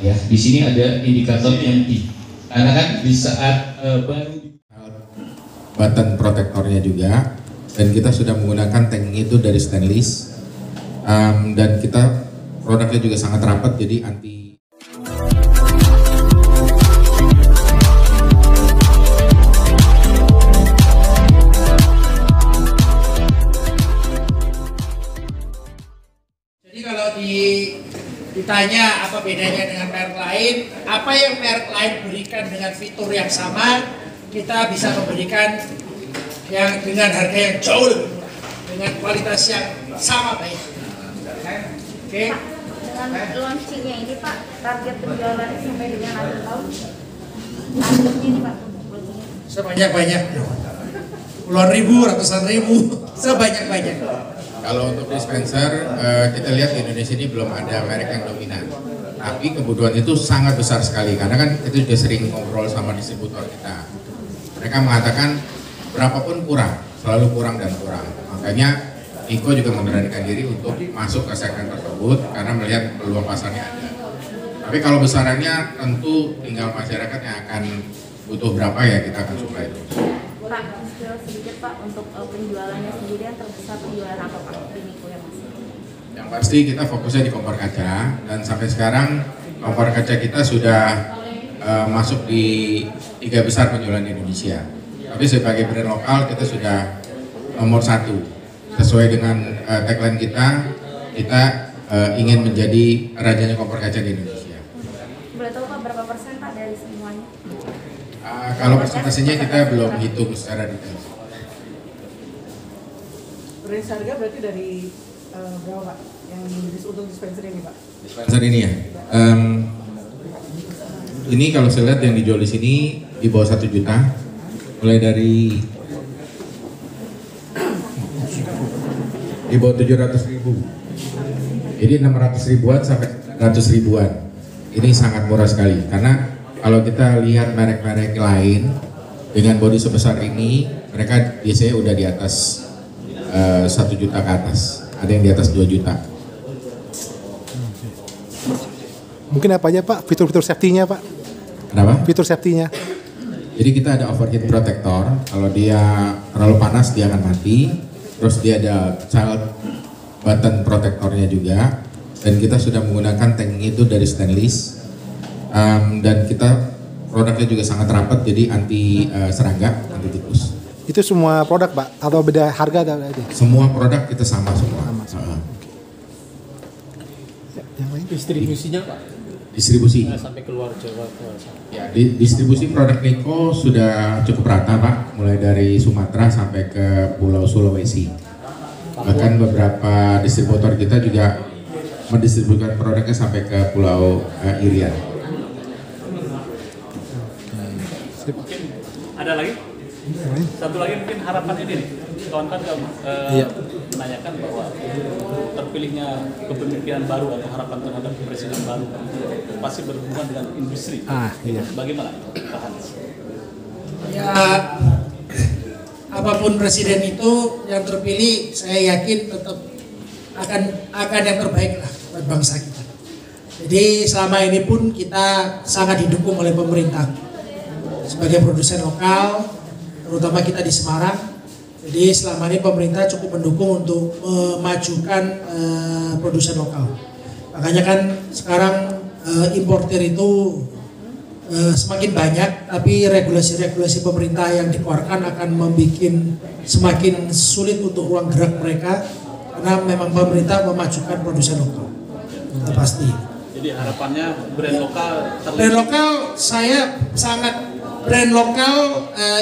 ya. Di sini ada indikator empty. Karena kan di saat baru button protektornya juga, dan kita sudah menggunakan tank itu dari stainless, dan kita produknya juga sangat rapat, jadi anti. Jadi kalau ditanya apa bedanya dengan merek lain, apa yang merek lain berikan dengan fitur yang sama, kita bisa memberikan yang dengan harga yang jauh lebih murah, dengan kualitas yang sama baik. Oke. Dengan launchingnya ini Pak, target penjualan sampai dengan akhir tahun, targetnya ini Pak untuk launchingnya? Sebanyak-banyak, puluhan ribu, ratusan ribu, sebanyak-banyak. Kalau untuk dispenser, kita lihat di Indonesia ini belum ada merek yang dominan. Tapi kebutuhan itu sangat besar sekali, karena kan itu juga sering ngobrol sama distributor kita. Mereka mengatakan berapapun kurang, selalu kurang dan kurang. Makanya Niko juga memberanikan diri untuk masuk ke segmen tersebut karena melihat peluang pasarnya ada. Tapi kalau besarannya tentu tinggal masyarakat yang akan butuh berapa ya kita akan supply terus. Pak, sedikit Pak untuk penjualannya sendiri yang terbesar penjualan apa Pak di Niko yang masih? Yang pasti kita fokusnya di kompor kaca, dan sampai sekarang kompor kaca kita sudah masuk di 3 besar penjualan di Indonesia. Tapi sebagai brand lokal kita sudah nomor 1. Sesuai dengan tagline kita ingin menjadi rajanya kompor kaca di Indonesia. Boleh tahu Pak berapa persen Pak dari semuanya? Kalau persentasenya kita belum hitung secara detail. Range harga berarti dari berapa Pak yang untuk dispenser ini Pak? Dispenser ini ya. Ini kalau saya lihat yang dijual di sini di bawah 1 juta, mulai dari di bawah 700.000. Jadi 600 ribuan sampai 100 ribuan. Ini sangat murah sekali karena kalau kita lihat merek-merek lain dengan bodi sebesar ini, mereka biasanya udah di atas 1 juta ke atas. Ada yang di atas 2 juta. Mungkin apa aja Pak, fitur-fitur safety-nya Pak? Kenapa? Fitur safety-nya. Jadi kita ada overheat protector, kalau dia terlalu panas dia akan mati. Terus dia ada child button protektornya juga, dan kita sudah menggunakan tank itu dari stainless, dan kita produknya juga sangat rapat, jadi anti serangga, anti tikus. Itu semua produk Pak, atau beda harga atau aja? Semua produk kita sama semua. Yang lain? Distribusinya Pak? Distribusi. Sampai keluar Jawa ke Ya, distribusi produk Niko sudah cukup rata Pak, mulai dari Sumatera sampai ke Pulau Sulawesi. Bahkan beberapa distributor kita juga mendistribusikan produknya sampai ke Pulau Irian. Ada lagi? Satu lagi mungkin harapan ini nih, kawan-kawan menanyakan bahwa terpilihnya kepemimpinan baru atau harapan terhadap presiden baru pasti berhubungan dengan industri. Iya. Bagaimana Pak Hans? Ya, apapun presiden itu yang terpilih, saya yakin tetap akan yang terbaik lah buat bangsa kita. Jadi selama ini pun kita sangat didukung oleh pemerintah sebagai produsen lokal, terutama kita di Semarang. Jadi selama ini pemerintah cukup mendukung untuk memajukan produsen lokal. Makanya kan sekarang importer itu semakin banyak, tapi regulasi-regulasi pemerintah yang dikeluarkan akan membuat semakin sulit untuk ruang gerak mereka, karena memang pemerintah memajukan produsen lokal. Pasti. Jadi harapannya brand lokal terlihat. Brand lokal saya sangat brand lokal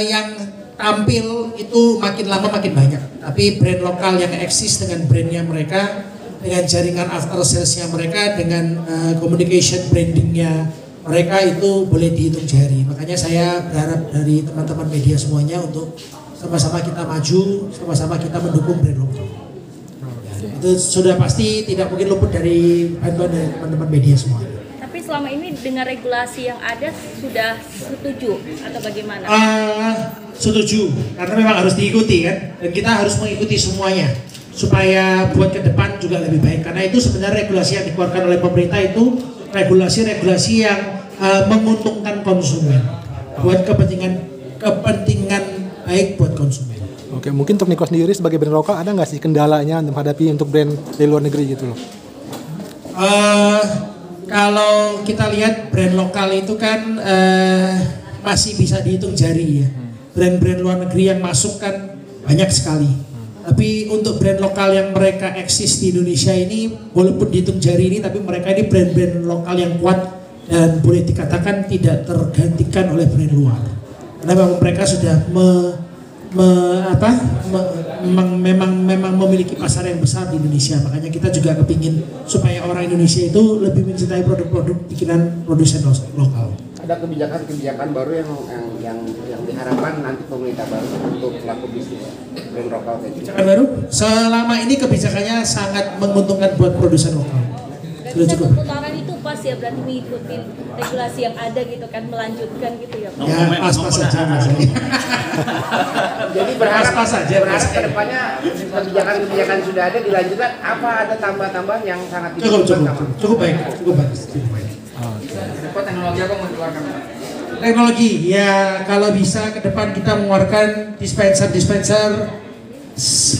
yang tampil itu makin lama makin banyak. Tapi brand lokal yang eksis dengan brandnya mereka, dengan jaringan after salesnya mereka, dengan communication brandingnya mereka itu boleh dihitung jari. Makanya saya berharap dari teman-teman media semuanya untuk sama-sama kita maju, sama-sama kita mendukung brand lokal. Itu sudah pasti tidak mungkin luput dari bantuan dari teman-teman media semua. Tapi selama ini dengan regulasi yang ada sudah setuju atau bagaimana? Setuju, karena memang harus diikuti kan, dan kita harus mengikuti semuanya supaya buat ke depan juga lebih baik. Karena itu sebenarnya regulasi yang dikeluarkan oleh pemerintah itu regulasi-regulasi yang menguntungkan konsumen buat kepentingan baik buat konsumen. Oke, mungkin untuk Niko sendiri sebagai brand lokal ada nggak sih kendalanya menghadapi untuk brand dari luar negeri gitu loh? Kalau kita lihat brand lokal itu kan masih bisa dihitung jari ya. Brand-brand luar negeri yang masuk kan banyak sekali. Tapi untuk brand lokal yang mereka eksis di Indonesia ini, walaupun dihitung jari ini, tapi mereka ini brand-brand lokal yang kuat dan boleh dikatakan tidak tergantikan oleh brand luar. Karena memang mereka sudah memang memiliki pasar yang besar di Indonesia. Makanya kita juga kepingin supaya orang Indonesia itu lebih mencintai produk-produk bikinan produsen lokal. Ada kebijakan baru yang diharapkan nanti pemerintah baru untuk pelaku bisnis brand lokal kayak gitu. Kebijakan baru? Selama ini kebijakannya sangat menguntungkan buat produsen lokal. Sudah cukup. Putaran itu pas ya, berarti mengikuti regulasi yang ada gitu kan, melanjutkan gitu ya. Ya pas-pas saja Mas. Jadi berharap saja. Berharap kedepannya kebijakan sudah ada dilanjutkan. Apa ada tambah-tambahan yang sangat cukup baik. Teknologi apa mau dikeluarkan? Teknologi ya, kalau bisa ke depan kita mengeluarkan dispenser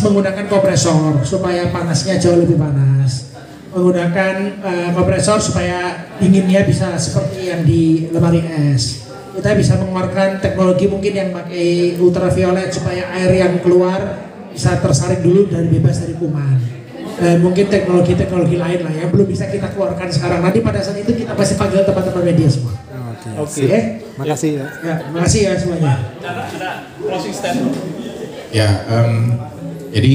menggunakan kompresor supaya panasnya jauh lebih panas. Menggunakan kompresor supaya dinginnya bisa seperti yang di lemari es. Kita bisa mengeluarkan teknologi mungkin yang pakai ultraviolet supaya air yang keluar bisa tersaring dulu dan bebas dari kuman. Dan mungkin teknologi lain lah yang belum bisa kita keluarkan sekarang. Nanti pada saat itu kita pasti panggil teman-teman media semua. Oke. Makasih ya. Makasih ya semuanya. Ada closing statement. Ya, jadi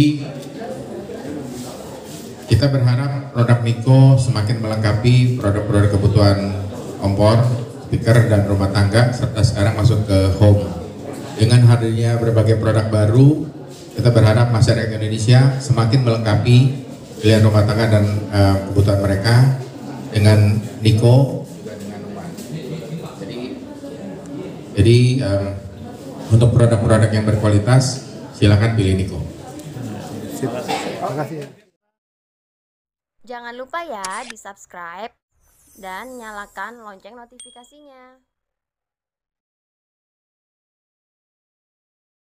kita berharap produk Niko semakin melengkapi produk-produk kebutuhan kompor, speaker, dan rumah tangga, serta sekarang masuk ke home. Dengan hadirnya berbagai produk baru, kita berharap masyarakat Indonesia semakin melengkapi pilihan rumah tangga dan kebutuhan mereka dengan Niko juga dengan Numan. Jadi untuk produk-produk yang berkualitas silakan pilih Niko. Terima kasih ya. Jangan lupa ya di subscribe dan nyalakan lonceng notifikasinya.